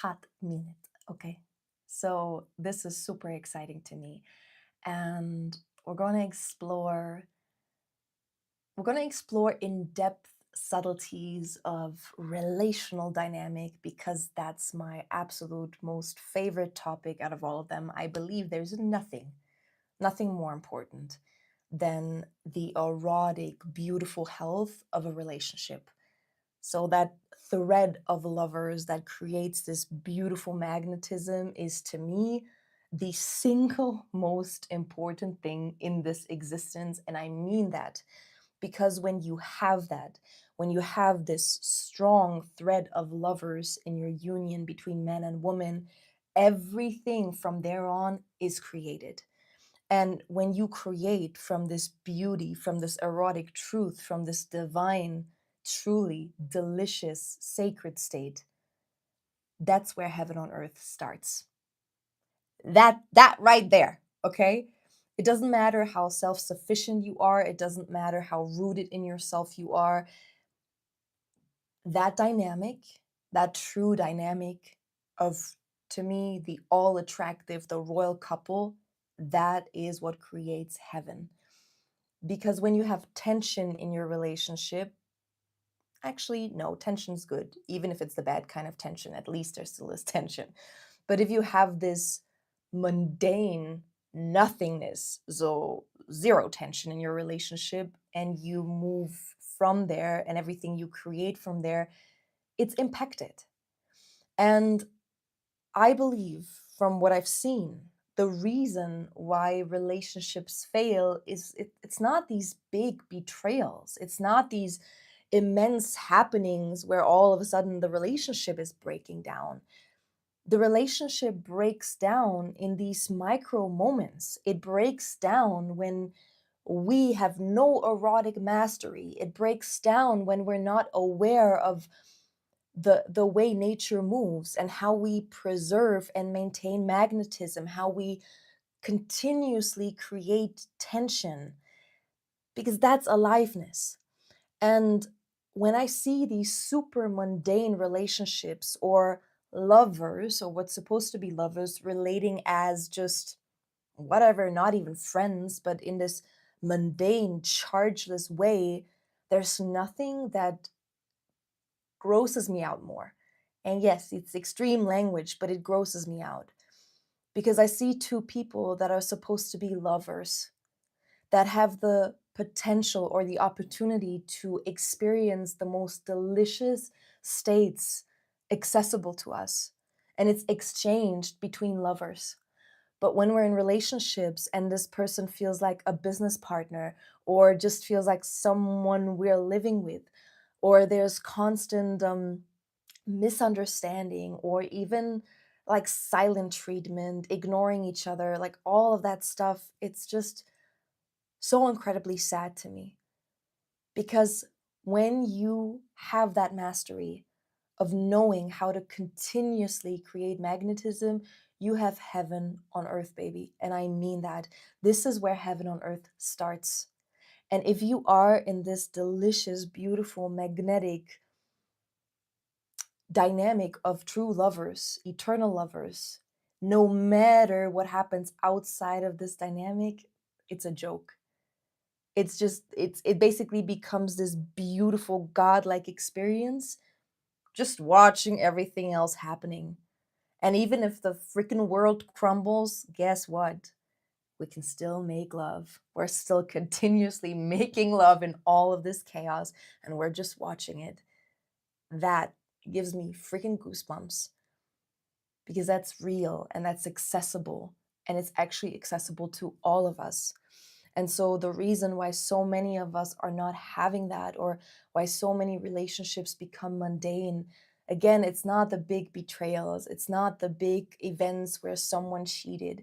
hot minute. Okay. So this is super exciting to me. And we're going to explore we're going to explore in-depth subtleties of relational dynamic because that's my absolute most favorite topic out of all of them. I believe there's nothing more important than the erotic, beautiful health of a relationship. So that thread of lovers that creates this beautiful magnetism is to me the single most important thing in this existence. And I mean that because when you have this strong thread of lovers in your union between man and woman, everything from there on is created. And when you create from this beauty, from this erotic truth, from this divine, truly delicious, sacred state, that's where heaven on earth starts. That right there, okay? It doesn't matter how self-sufficient you are, it doesn't matter how rooted in yourself you are. That dynamic, that true dynamic of, to me, the all attractive, the royal couple, that is what creates heaven. Because when you have tension in your relationship, actually, no, tension's good. Even if it's the bad kind of tension, at least there still is tension. But if you have this mundane nothingness, so zero tension in your relationship, and you move from there and everything you create from there, it's impacted. And I believe from what I've seen, the reason why relationships fail is it's not these big betrayals. It's not these immense happenings where all of a sudden the relationship is breaking down. The relationship breaks down in these micro moments. It breaks down when we have no erotic mastery. It breaks down when we're not aware of the way nature moves and how we preserve and maintain magnetism, how we continuously create tension, because that's aliveness. And when I see these super mundane relationships or lovers, or what's supposed to be lovers, relating as just whatever, not even friends, but in this mundane, chargeless way, there's nothing that grosses me out more. And yes, it's extreme language, but it grosses me out because I see two people that are supposed to be lovers that have the potential or the opportunity to experience the most delicious states accessible to us. And it's exchanged between lovers. But when we're in relationships and this person feels like a business partner or just feels like someone we're living with, or there's constant misunderstanding or even like silent treatment, ignoring each other, like all of that stuff, it's just so incredibly sad to me. Because when you have that mastery of knowing how to continuously create magnetism, you have heaven on earth, baby. And I mean that. This is where heaven on earth starts. And if you are in this delicious, beautiful, magnetic dynamic of true lovers, eternal lovers, no matter what happens outside of this dynamic, it's a joke. It's just it basically becomes this beautiful godlike experience just watching everything else happening. And even if the freaking world crumbles, guess what? We can still make love. We're still continuously making love in all of this chaos, and we're just watching it. That gives me freaking goosebumps because that's real and that's accessible, and it's actually accessible to all of us. And so the reason why so many of us are not having that, or why so many relationships become mundane, again, it's not the big betrayals, it's not the big events where someone cheated.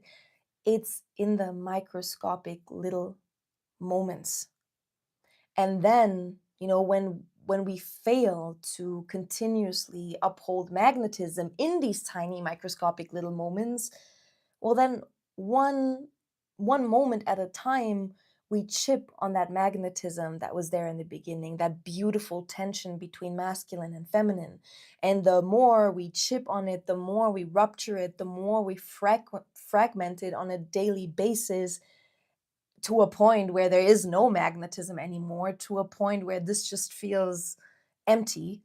It's in the microscopic little moments. And then, when we fail to continuously uphold magnetism in these tiny microscopic little moments, well then one one moment at a time, we chip on that magnetism that was there in the beginning, that beautiful tension between masculine and feminine. And the more we chip on it, the more we rupture it, the more we fragment it on a daily basis, to a point where there is no magnetism anymore, to a point where this just feels empty.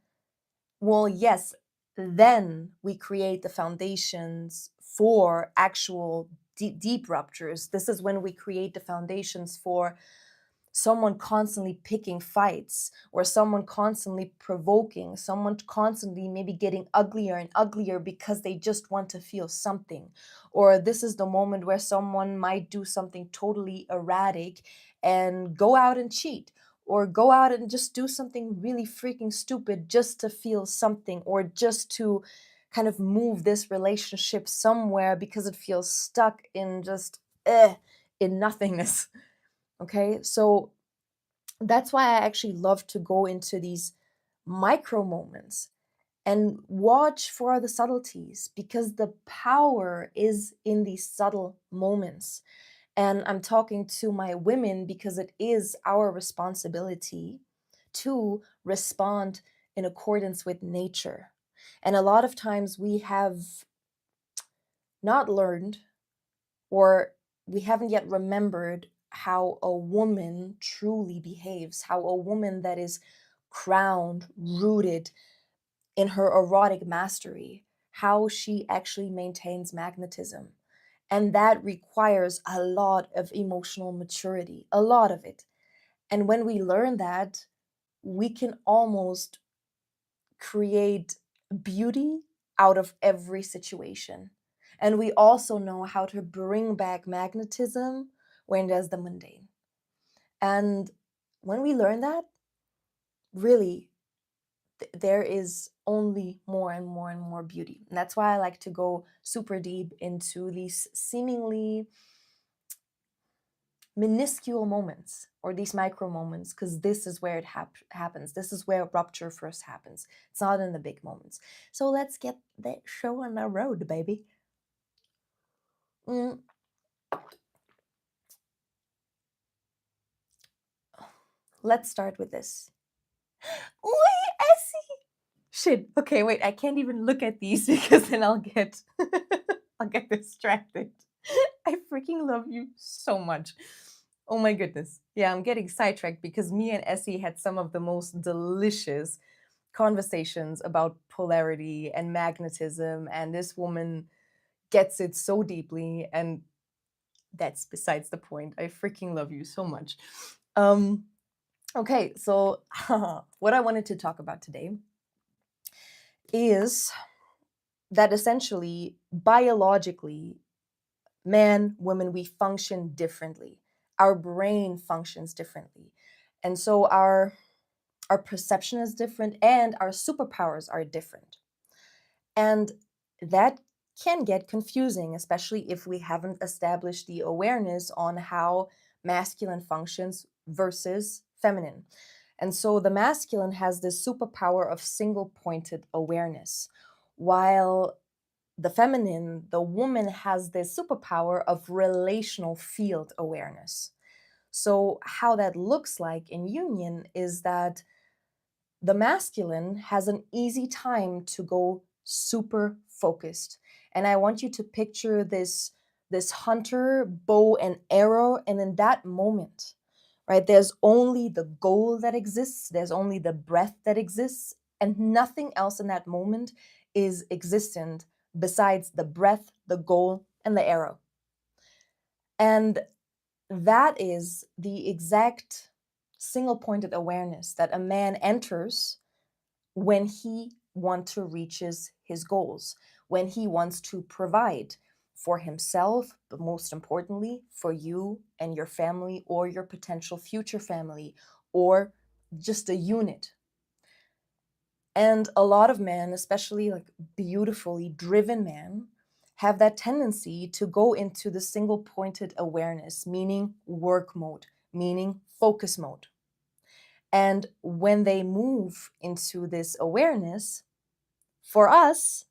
Well, yes, then we create the foundations for actual deep ruptures. This is when we create the foundations for someone constantly picking fights, or someone constantly provoking, someone constantly maybe getting uglier and uglier because they just want to feel something. Or this is the moment where someone might do something totally erratic and go out and cheat, or go out and just do something really freaking stupid just to feel something, or just to kind of move this relationship somewhere because it feels stuck in just in nothingness. Okay, so that's why I actually love to go into these micro moments and watch for the subtleties, because the power is in these subtle moments. And I'm talking to my women because it is our responsibility to respond in accordance with nature. And a lot of times we have not learned, or we haven't yet remembered how a woman truly behaves, how a woman that is crowned, rooted in her erotic mastery, how she actually maintains magnetism. And that requires a lot of emotional maturity, a lot of it. And when we learn that, we can almost create beauty out of every situation. And we also know how to bring back magnetism when there's the mundane. And when we learn that, really, there is only more and more and more beauty. And that's why I like to go super deep into these seemingly minuscule moments, or these micro moments, because this is where it happens. This is where rupture first happens. It's not in the big moments. So let's get that show on the road, baby. Mm. Let's start with this. Wait, Essie. Shit. Okay, wait. I can't even look at these because then I'll get I'll get distracted. I freaking love you so much. Oh my goodness. Yeah, I'm getting sidetracked because me and Essie had some of the most delicious conversations about polarity and magnetism, and this woman gets it so deeply, and that's besides the point. I freaking love you so much. Um okay, so what I wanted to talk about today is that essentially biologically, man, women, we function differently. Our brain functions differently. And so our perception is different, and our superpowers are different. And that can get confusing, especially if we haven't established the awareness on how masculine functions versus feminine. And so the masculine has this superpower of single pointed awareness, while the feminine, the woman, has this superpower of relational field awareness. So, how that looks like in union is that the masculine has an easy time to go super focused. And I want you to picture this hunter, bow and arrow, and in that moment, right, there's only the goal that exists, there's only the breath that exists, and nothing else in that moment is existent besides the breath, the goal, and the arrow. And that is the exact single pointed awareness that a man enters when he wants to reaches his goals, when he wants to provide for himself, but most importantly, for you and your family, or your potential future family, or just a unit. And a lot of men, especially like beautifully driven men, have that tendency to go into the single pointed awareness, meaning work mode, meaning focus mode. And when they move into this awareness, for us,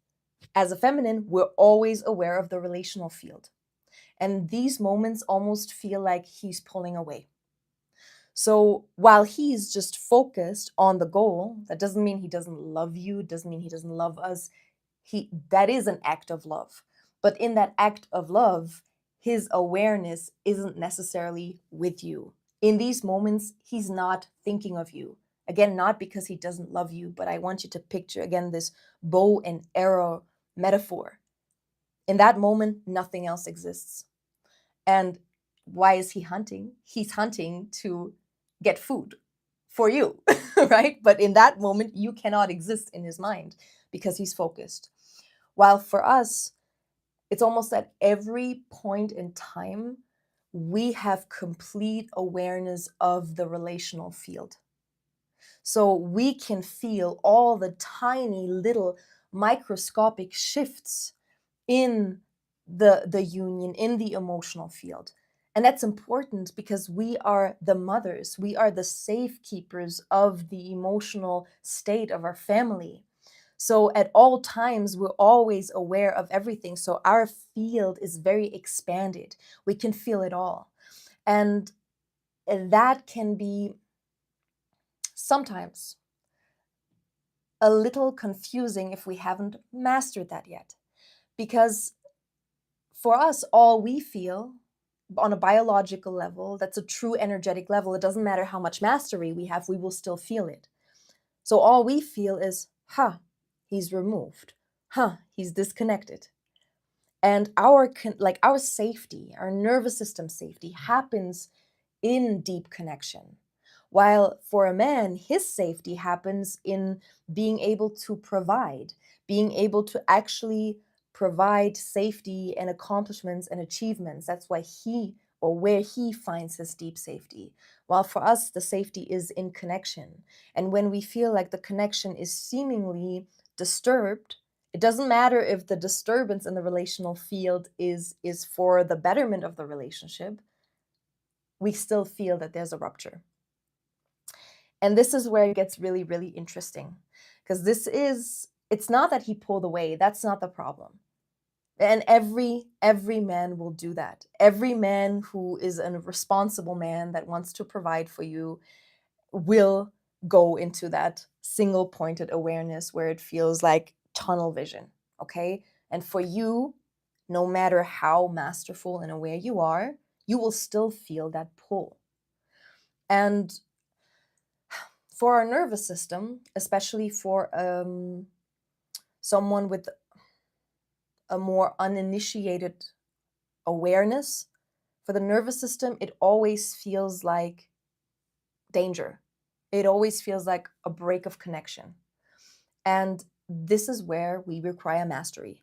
as a feminine, we're always aware of the relational field. And these moments almost feel like he's pulling away. So while he's just focused on the goal, that doesn't mean he doesn't love you, it doesn't mean he doesn't love us. That is an act of love. But in that act of love, his awareness isn't necessarily with you. In these moments, he's not thinking of you. Again, not because he doesn't love you, but I want you to picture again this bow and arrow metaphor. In that moment, nothing else exists. And why is he hunting? He's hunting to get food for you, right? But in that moment, you cannot exist in his mind because he's focused. While for us, it's almost at every point in time, we have complete awareness of the relational field. So we can feel all the tiny little microscopic shifts in the union, in the emotional field. And that's important because we are the mothers, we are the safekeepers of the emotional state of our family. So at all times, we're always aware of everything. So our field is very expanded. We can feel it all. And that can be sometimes a little confusing if we haven't mastered that yet. Because for us, all we feel on a biological level, that's a true energetic level. It doesn't matter how much mastery we have, we will still feel it. So all we feel is, he's removed. He's disconnected. And our safety, our nervous system safety happens in deep connection. While for a man, his safety happens in being able to provide, being able to actually provide safety and accomplishments and achievements. That's why where he finds his deep safety. While for us, the safety is in connection. And when we feel like the connection is seemingly disturbed, it doesn't matter if the disturbance in the relational field is for the betterment of the relationship, we still feel that there's a rupture. And this is where it gets really, really interesting. Because it's not that he pulled away, that's not the problem. And every man will do that. Every man who is a responsible man that wants to provide for you will go into that single pointed awareness where it feels like tunnel vision. Okay. And for you, no matter how masterful and aware you are, you will still feel that pull. And for our nervous system, especially for someone with a more uninitiated awareness, for the nervous system, it always feels like danger. It always feels like a break of connection. And this is where we require mastery,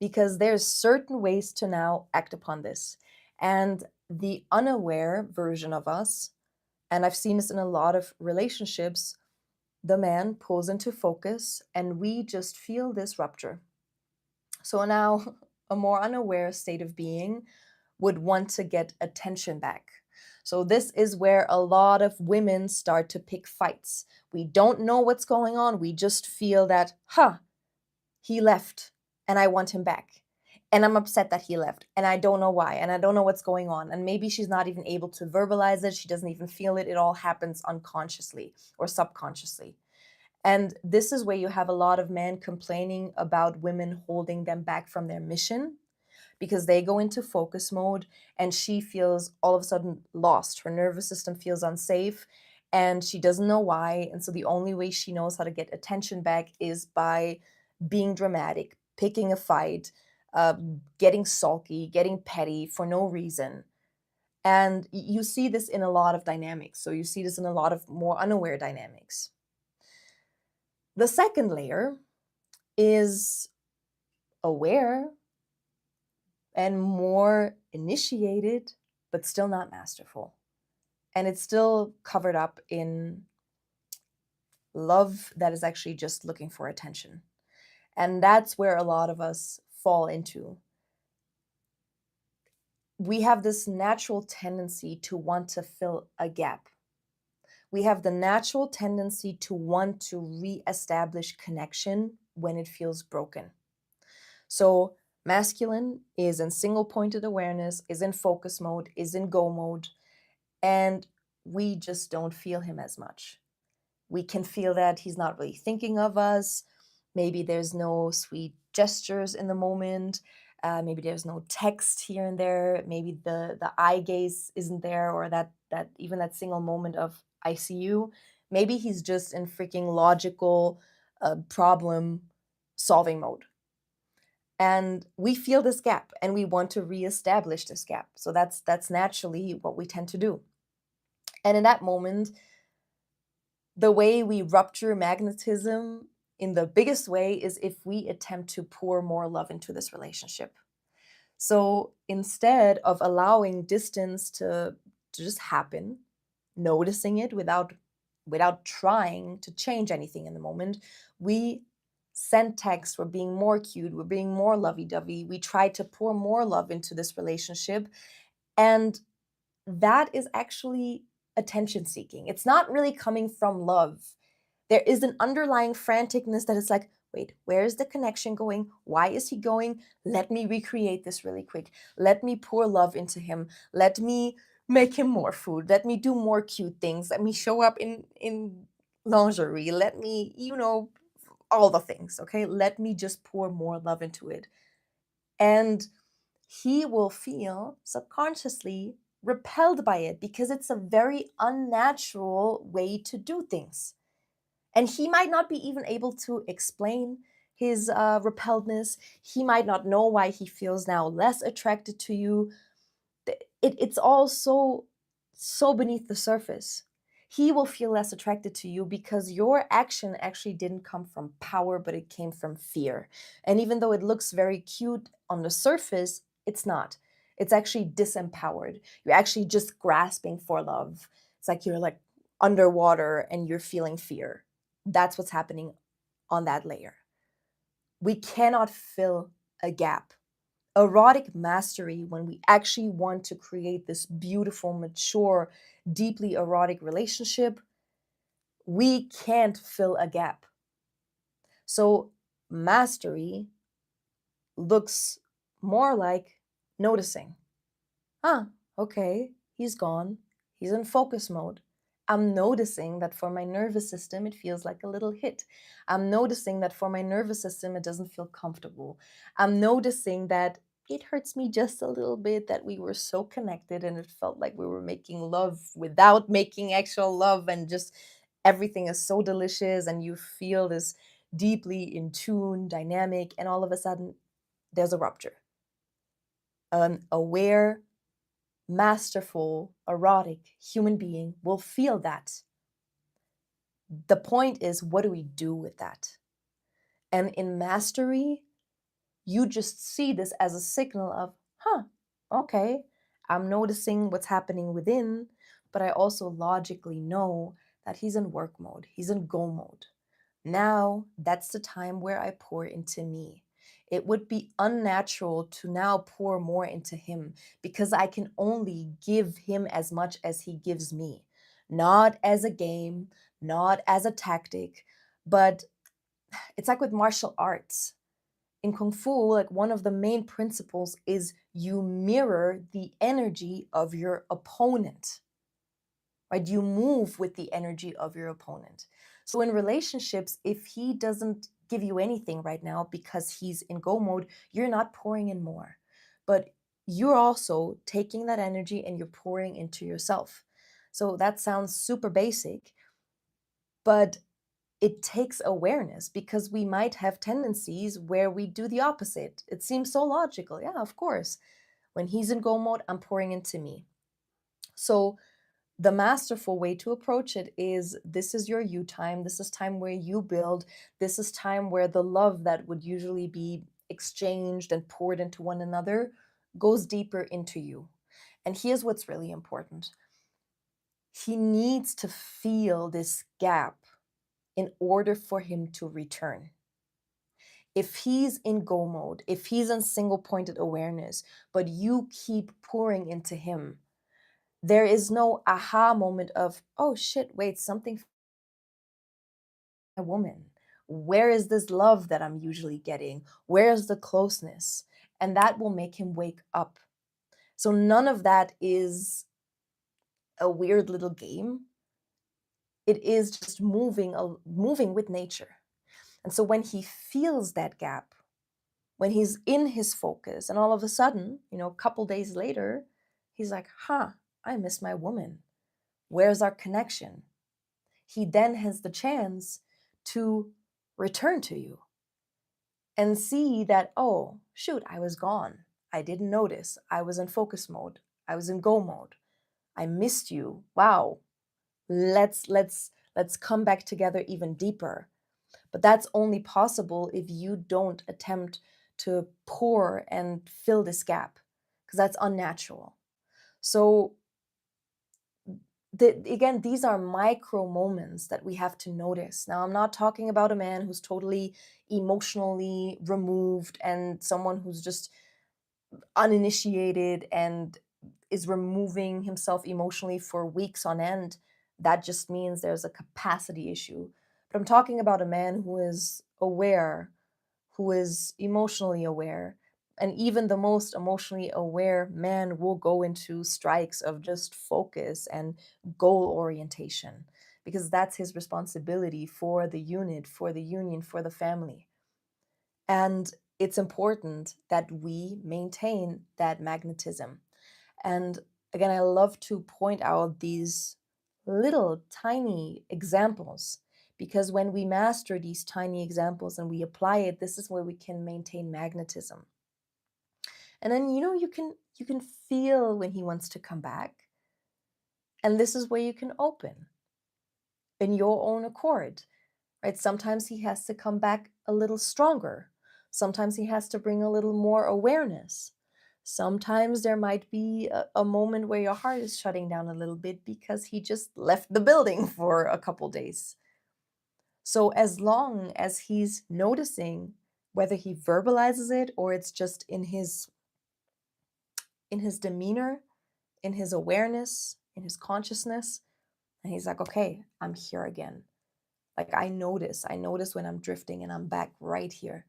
because there's certain ways to now act upon this. And the unaware version of us, and I've seen this in a lot of relationships, the man pulls into focus and we just feel this rupture. So now a more unaware state of being would want to get attention back. So this is where a lot of women start to pick fights. We don't know what's going on. We just feel that, he left and I want him back. And I'm upset that he left and I don't know why and I don't know what's going on. And maybe she's not even able to verbalize it. She doesn't even feel it. It all happens unconsciously or subconsciously. And this is where you have a lot of men complaining about women holding them back from their mission because they go into focus mode and she feels all of a sudden lost. Her nervous system feels unsafe and she doesn't know why. And so the only way she knows how to get attention back is by being dramatic, picking a fight, getting sulky, getting petty for no reason. And you see this in a lot of dynamics. So you see this in a lot of more unaware dynamics. The second layer is aware and more initiated, but still not masterful. And it's still covered up in love that is actually just looking for attention. And that's where a lot of us fall into. We have this natural tendency to want to fill a gap. We have the natural tendency to want to reestablish connection when it feels broken. So masculine is in single pointed awareness, is in focus mode, is in go mode. And we just don't feel him as much. We can feel that he's not really thinking of us. Maybe there's no sweet gestures in the moment. Maybe there's no text here and there. Maybe the eye gaze isn't there, or that even that single moment of "I see you." Maybe he's just in freaking logical problem solving mode, and we feel this gap, and we want to reestablish this gap. So that's naturally what we tend to do. And in that moment, the way we rupture magnetism in the biggest way is if we attempt to pour more love into this relationship. So instead of allowing distance to just happen, noticing it without trying to change anything in the moment, we send texts, we're being more cute, we're being more lovey-dovey, we try to pour more love into this relationship, and that is actually attention seeking. It's not really coming from love. There is an underlying franticness that is like, wait, where is the connection going? Why is he going? Let me recreate this really quick. Let me pour love into him. Let me make him more food. Let me do more cute things. Let me show up in lingerie. Let me, all the things, okay? Let me just pour more love into it. And he will feel subconsciously repelled by it because it's a very unnatural way to do things. And he might not be even able to explain his repelledness. He might not know why he feels now less attracted to you. It's all so beneath the surface. He will feel less attracted to you because your action actually didn't come from power, but it came from fear. And even though it looks very cute on the surface, it's not. It's actually disempowered. You're actually just grasping for love. It's like you're like underwater and you're feeling fear. That's what's happening on that layer. We cannot fill a gap. Erotic mastery, when we actually want to create this beautiful, mature, deeply erotic relationship, we can't fill a gap. So, mastery looks more like noticing. Okay, he's gone. He's in focus mode. I'm noticing that for my nervous system, it feels like a little hit. I'm noticing that for my nervous system, it doesn't feel comfortable. I'm noticing that it hurts me just a little bit that we were so connected and it felt like we were making love without making actual love, and just everything is so delicious and you feel this deeply in tune dynamic, and all of a sudden there's a rupture. An aware, masterful, erotic human being will feel that. The point is, what do we do with that? And in mastery, you just see this as a signal of, okay, I'm noticing what's happening within, but I also logically know that he's in work mode, he's in go mode. Now, that's the time where I pour into me. It would be unnatural to now pour more into him because I can only give him as much as he gives me. Not as a game, not as a tactic, but it's like with martial arts. In Kung Fu, like one of the main principles is you mirror the energy of your opponent, right? You move with the energy of your opponent. So in relationships, if he doesn't give you anything right now because he's in go mode, you're not pouring in more. But you're also taking that energy and you're pouring into yourself. So that sounds super basic, but it takes awareness because we might have tendencies where we do the opposite. It seems so logical. Yeah, of course. When he's in go mode, I'm pouring into me. So the masterful way to approach it is, this is your you time. This is time where you build. This is time where the love that would usually be exchanged and poured into one another goes deeper into you. And here's what's really important. He needs to feel this gap in order for him to return. If he's in go mode, if he's in single pointed awareness, but you keep pouring into him, there is no aha moment of, oh shit, wait, something, a woman. Where is this love that I'm usually getting? Where is the closeness? And that will make him wake up. So none of that is a weird little game. It is just moving with nature. And so when he feels that gap, when he's in his focus, and all of a sudden, a couple days later, he's like, huh, I miss my woman. Where's our connection? He then has the chance to return to you and see that, oh, shoot, I was gone. I didn't notice. I was in focus mode. I was in go mode. I missed you. Wow. Let's come back together even deeper. But that's only possible if you don't attempt to pour and fill this gap, because that's unnatural. So again, these are micro moments that we have to notice. Now, I'm not talking about a man who's totally emotionally removed and someone who's just uninitiated and is removing himself emotionally for weeks on end. That just means there's a capacity issue. But I'm talking about a man who is aware, who is emotionally aware. And even the most emotionally aware man will go into strikes of just focus and goal orientation, because that's his responsibility for the unit, for the union, for the family. And it's important that we maintain that magnetism. And again, I love to point out these little tiny examples, because when we master these tiny examples and we apply it, this is where we can maintain magnetism. And then you can feel when he wants to come back. And this is where you can open in your own accord, right? Sometimes he has to come back a little stronger. Sometimes he has to bring a little more awareness. Sometimes there might be a moment where your heart is shutting down a little bit because he just left the building for a couple days. So as long as he's noticing, whether he verbalizes it or it's just in his demeanor, in his awareness, in his consciousness, and he's like, okay, I'm here again. Like I notice when I'm drifting and I'm back right here.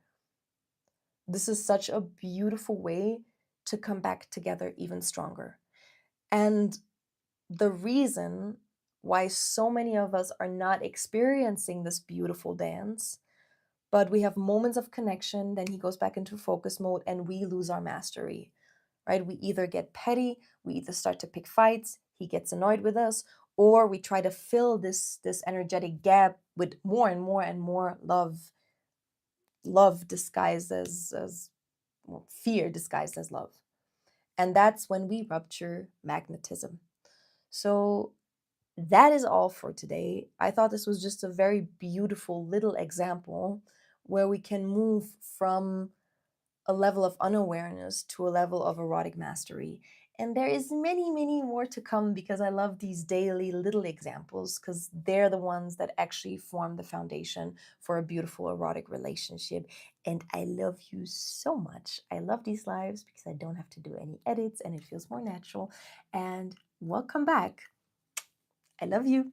This is such a beautiful way to come back together even stronger. And the reason why so many of us are not experiencing this beautiful dance, but we have moments of connection, then he goes back into focus mode and we lose our mastery, right? We either get petty, we either start to pick fights, he gets annoyed with us, or we try to fill this energetic gap with more and more and more love disguised as well, fear disguised as love. And that's when we rupture magnetism. So that is all for today. I thought this was just a very beautiful little example where we can move from a level of unawareness to a level of erotic mastery. And there is many, many more to come, because I love these daily little examples, because they're the ones that actually form the foundation for a beautiful erotic relationship. And I love you so much. I love these lives because I don't have to do any edits and it feels more natural. And welcome back. I love you.